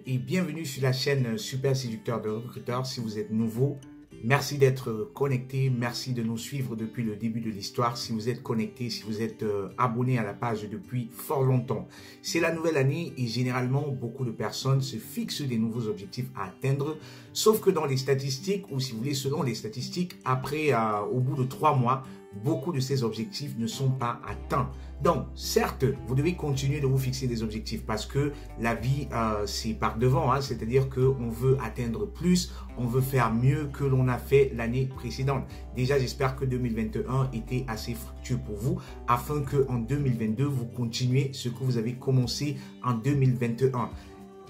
et bienvenue sur la chaîne Super Séducteur de Recruteurs. Si vous êtes nouveau, merci d'être connecté, merci de nous suivre depuis le début de l'histoire. Si vous êtes connecté, si vous êtes abonné à la page depuis fort longtemps. C'est la nouvelle année et généralement beaucoup de personnes se fixent des nouveaux objectifs à atteindre. Sauf que dans les statistiques, ou si vous voulez selon les statistiques, après au bout de 3 mois, beaucoup de ces objectifs ne sont pas atteints. Donc, certes, vous devez continuer de vous fixer des objectifs parce que la vie, c'est par devant. C'est-à-dire qu'on veut atteindre plus, on veut faire mieux que l'on a fait l'année précédente. Déjà, j'espère que 2021 était assez fructueux pour vous afin qu'en 2022, vous continuez ce que vous avez commencé en 2021.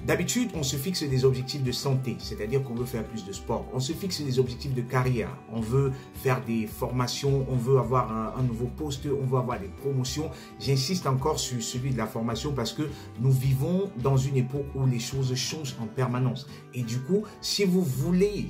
D'habitude, on se fixe des objectifs de santé, c'est-à-dire qu'on veut faire plus de sport. On se fixe des objectifs de carrière, on veut faire des formations, on veut avoir un nouveau poste, on veut avoir des promotions. J'insiste encore sur celui de la formation parce que nous vivons dans une époque où les choses changent en permanence. Et du coup, si vous voulez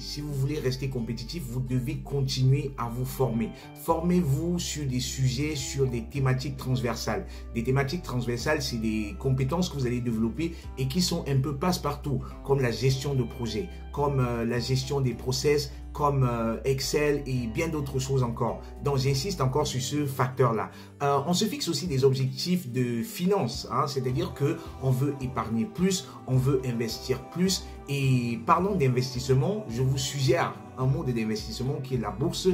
rester compétitif, vous devez continuer à vous former. Formez-vous sur des sujets, sur des thématiques transversales. Des thématiques transversales, c'est des compétences que vous allez développer et qui sont un peu passe-partout, comme la gestion de projet, comme la gestion des process, comme Excel et bien d'autres choses encore. Donc, j'insiste encore sur ce facteur-là. On se fixe aussi des objectifs de finance, c'est-à-dire que on veut épargner plus, on veut investir plus. Et parlons d'investissement, je vous suggère un mode d'investissement qui est la bourse.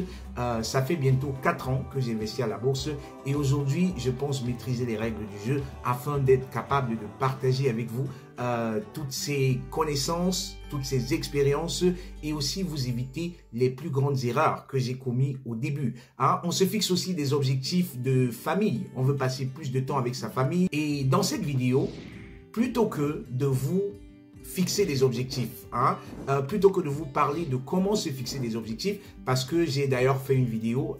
Ça fait bientôt 4 ans que j'investis à la bourse et aujourd'hui, je pense maîtriser les règles du jeu afin d'être capable de partager avec vous toutes ces connaissances, toutes ces expériences et aussi vous éviter les plus grandes erreurs que j'ai commises au début. On se fixe aussi des objectifs de famille. On veut passer plus de temps avec sa famille et dans cette vidéo, plutôt que de vous fixer des objectifs, plutôt que de vous parler de comment se fixer des objectifs, parce que j'ai d'ailleurs fait une vidéo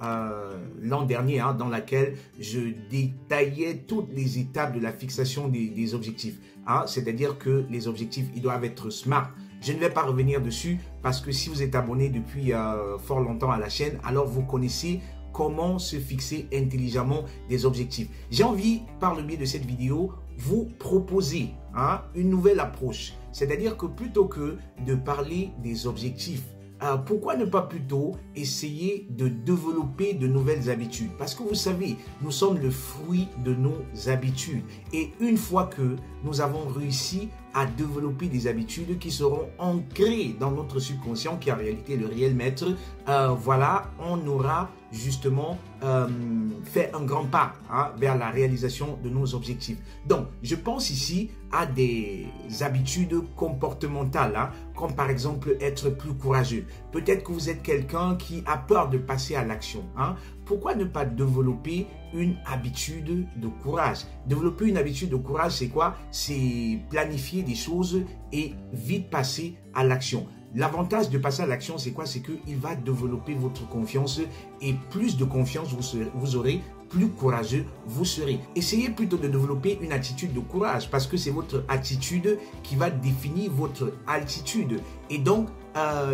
l'an dernier dans laquelle je détaillais toutes les étapes de la fixation des objectifs. C'est-à-dire que les objectifs, ils doivent être smart. Je ne vais pas revenir dessus parce que si vous êtes abonné depuis fort longtemps à la chaîne, alors vous connaissez comment se fixer intelligemment des objectifs. J'ai envie, par le biais de cette vidéo, vous proposer une nouvelle approche. C'est-à-dire que plutôt que de parler des objectifs, pourquoi ne pas plutôt essayer de développer de nouvelles habitudes? Parce que vous savez, nous sommes le fruit de nos habitudes. Et une fois que nous avons réussi à développer des habitudes qui seront ancrées dans notre subconscient, qui est en réalité le réel maître, voilà, on aura justement fait un grand pas vers la réalisation de nos objectifs. Donc, je pense ici à des habitudes comportementales, comme par exemple être plus courageux. Peut-être que vous êtes quelqu'un qui a peur de passer à l'action. Pourquoi ne pas développer une habitude de courage? Développer une habitude de courage, c'est quoi? C'est planifier des choses et vite passer à l'action. L'avantage de passer à l'action, c'est quoi? C'est qu'il va développer votre confiance et plus de confiance vous aurez, plus courageux vous serez. Essayez plutôt de développer une attitude de courage parce que c'est votre attitude qui va définir votre altitude. Et donc,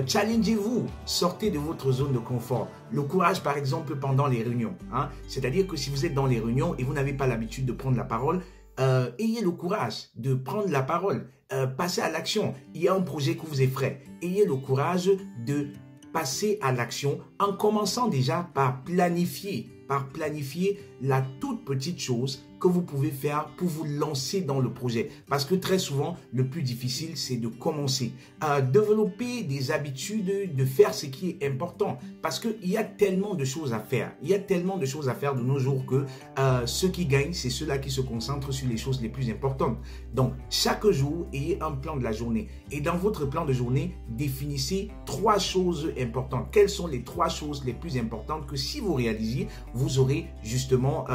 challengez-vous, sortez de votre zone de confort. Le courage, par exemple, pendant les réunions. C'est-à-dire que si vous êtes dans les réunions et vous n'avez pas l'habitude de prendre la parole, ayez le courage de prendre la parole, passez à l'action. Il y a un projet que vous effraie. Ayez le courage de passer à l'action en commençant déjà par planifier la toute petite chose que vous pouvez faire pour vous lancer dans le projet. Parce que très souvent, le plus difficile, c'est de commencer. Développer des habitudes de faire ce qui est important. Parce qu'il y a tellement de choses à faire. Il y a tellement de choses à faire de nos jours que ceux qui gagnent, c'est ceux-là qui se concentrent sur les choses les plus importantes. Donc, chaque jour, ayez un plan de la journée. Et dans votre plan de journée, définissez 3 choses importantes. Quelles sont les 3 choses les plus importantes que si vous réalisiez, vous aurez justement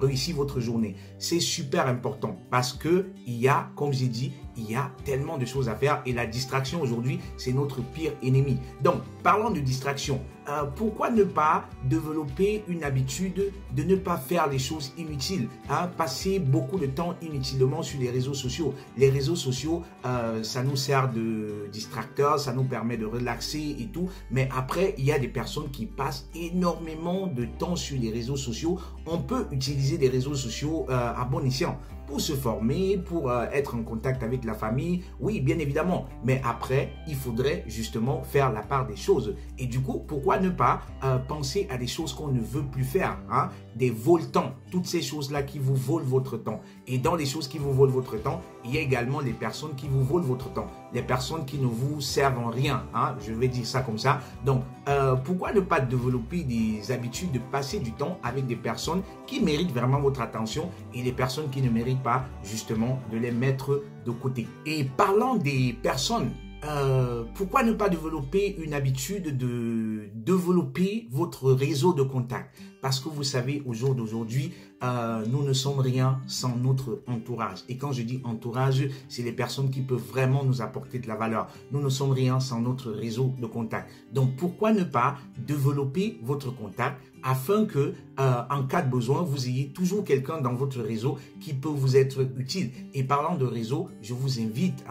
réussi votre journée. C'est super important parce que il y a, comme j'ai dit, il y a tellement de choses à faire et la distraction aujourd'hui, c'est notre pire ennemi. Donc, parlons de distraction. Pourquoi ne pas développer une habitude de ne pas faire les choses inutiles, passer beaucoup de temps inutilement sur les réseaux sociaux. Les réseaux sociaux, ça nous sert de distracteur, ça nous permet de relaxer et tout. Mais après, il y a des personnes qui passent énormément de temps sur les réseaux sociaux. On peut utiliser les réseaux sociaux à bon escient. pour se former, pour être en contact avec la famille. Oui, bien évidemment. Mais après, il faudrait justement faire la part des choses. Et du coup, pourquoi ne pas penser à des choses qu'on ne veut plus faire, hein? Des voltants, toutes ces choses-là qui vous volent votre temps. Et dans les choses qui vous volent votre temps, il y a également les personnes qui vous volent votre temps. Les personnes qui ne vous servent en rien, hein? Je vais dire ça comme ça. Donc, pourquoi ne pas développer des habitudes de passer du temps avec des personnes qui méritent vraiment votre attention et les personnes qui ne méritent pas, justement, de les mettre de côté. Et parlant des personnes, pourquoi ne pas développer une habitude de développer votre réseau de contacts? Parce que vous savez, au jour d'aujourd'hui, nous ne sommes rien sans notre entourage. Et quand je dis entourage, c'est les personnes qui peuvent vraiment nous apporter de la valeur. Nous ne sommes rien sans notre réseau de contacts. Donc, pourquoi ne pas développer votre contact afin que, en cas de besoin, vous ayez toujours quelqu'un dans votre réseau qui peut vous être utile. Et parlant de réseau, je vous invite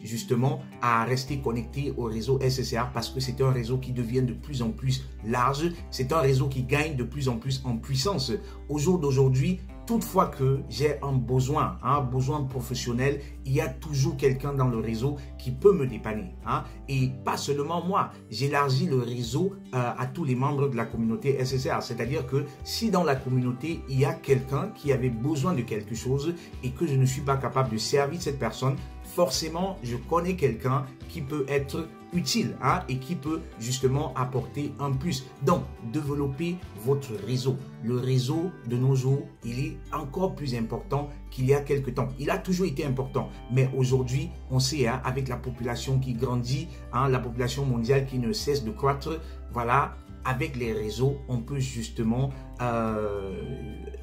justement à rester connecté au réseau SSR parce que c'est un réseau qui devient de plus en plus large. C'est un réseau qui gagne de plus en plus en puissance. Au jour d'aujourd'hui, toutefois que j'ai un besoin professionnel, il y a toujours quelqu'un dans le réseau qui peut me dépanner. Hein? Et pas seulement moi, j'élargis le réseau à tous les membres de la communauté SSR. C'est-à-dire que si dans la communauté, il y a quelqu'un qui avait besoin de quelque chose et que je ne suis pas capable de servir cette personne, forcément, je connais quelqu'un qui peut être utile, hein, et qui peut justement apporter un plus. Donc, développez votre réseau. Le réseau de nos jours, il est encore plus important qu'il y a quelque temps. Il a toujours été important, mais aujourd'hui, on sait, hein, avec la population qui grandit, hein, la population mondiale qui ne cesse de croître, voilà, avec les réseaux, on peut justement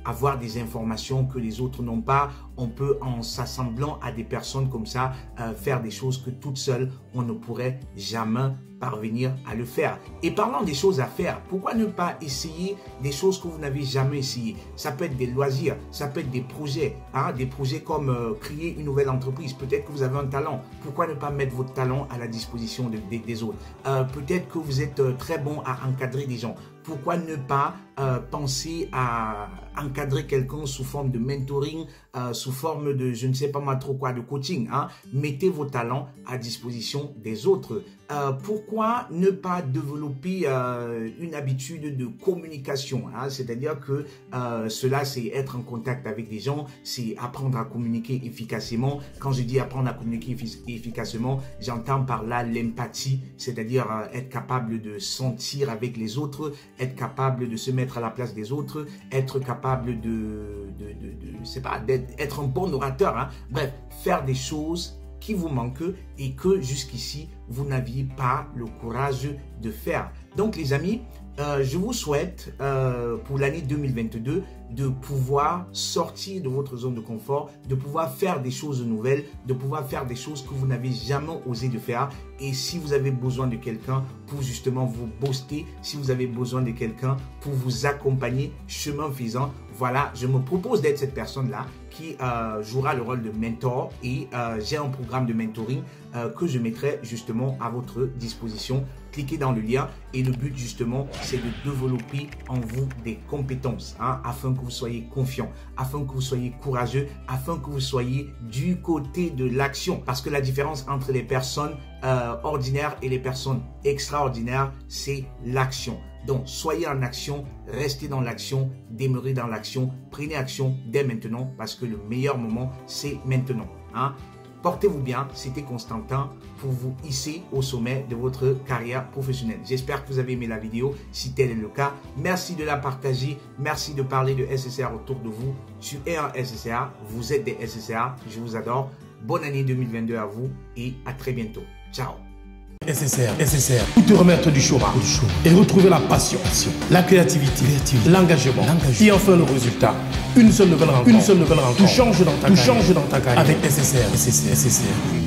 avoir des informations que les autres n'ont pas. On peut, en s'assemblant à des personnes comme ça, faire des choses que toutes seules, on ne pourrait jamais parvenir à le faire. Et parlant des choses à faire, pourquoi ne pas essayer des choses que vous n'avez jamais essayé? Ça peut être des loisirs, ça peut être des projets, hein, des projets comme créer une nouvelle entreprise. Peut-être que vous avez un talent. Pourquoi ne pas mettre votre talent à la disposition des autres? Peut-être que vous êtes très bon à encadrer des gens. Pourquoi ne pas penser à encadrer quelqu'un sous forme de mentoring, sous forme de, je ne sais pas moi trop quoi, de coaching, hein? Mettez vos talents à disposition des autres. Pourquoi ne pas développer une habitude de communication, hein? C'est-à-dire que cela, c'est être en contact avec des gens, c'est apprendre à communiquer efficacement. Quand je dis apprendre à communiquer efficacement, j'entends par là l'empathie, c'est-à-dire être capable de sentir avec les autres, être capable de se mettre à la place des autres, être capable d'être un bon orateur, hein? Bref, faire des choses qui vous manquent et que jusqu'ici, vous n'aviez pas le courage de faire. Donc les amis, je vous souhaite pour l'année 2022 de pouvoir sortir de votre zone de confort, de pouvoir faire des choses nouvelles, de pouvoir faire des choses que vous n'avez jamais osé de faire. Et si vous avez besoin de quelqu'un pour justement vous booster, si vous avez besoin de quelqu'un pour vous accompagner chemin faisant, voilà, je me propose d'être cette personne-là qui jouera le rôle de mentor et j'ai un programme de mentoring que je mettrai justement à votre disposition. Cliquez dans le lien et le but justement c'est de développer en vous des compétences, hein, afin que vous soyez confiant, afin que vous soyez courageux, afin que vous soyez du côté de l'action. Parce que la différence entre les personnes ordinaires et les personnes extraordinaires, c'est l'action. Donc, soyez en action, restez dans l'action, demeurez dans l'action, prenez action dès maintenant parce que le meilleur moment, c'est maintenant. Hein? Portez-vous bien, c'était Constantin pour vous hisser au sommet de votre carrière professionnelle. J'espère que vous avez aimé la vidéo. Si tel est le cas, merci de la partager. Merci de parler de SSR autour de vous. Tu es un SSR, vous êtes des SSR. Je vous adore. Bonne année 2022 à vous et à très bientôt. Ciao. SSR, pour te remettre du chômage et retrouver la passion, la créativité, l'engagement et enfin le résultat. Une seule nouvelle rencontre, tout change dans ta carrière avec SSR.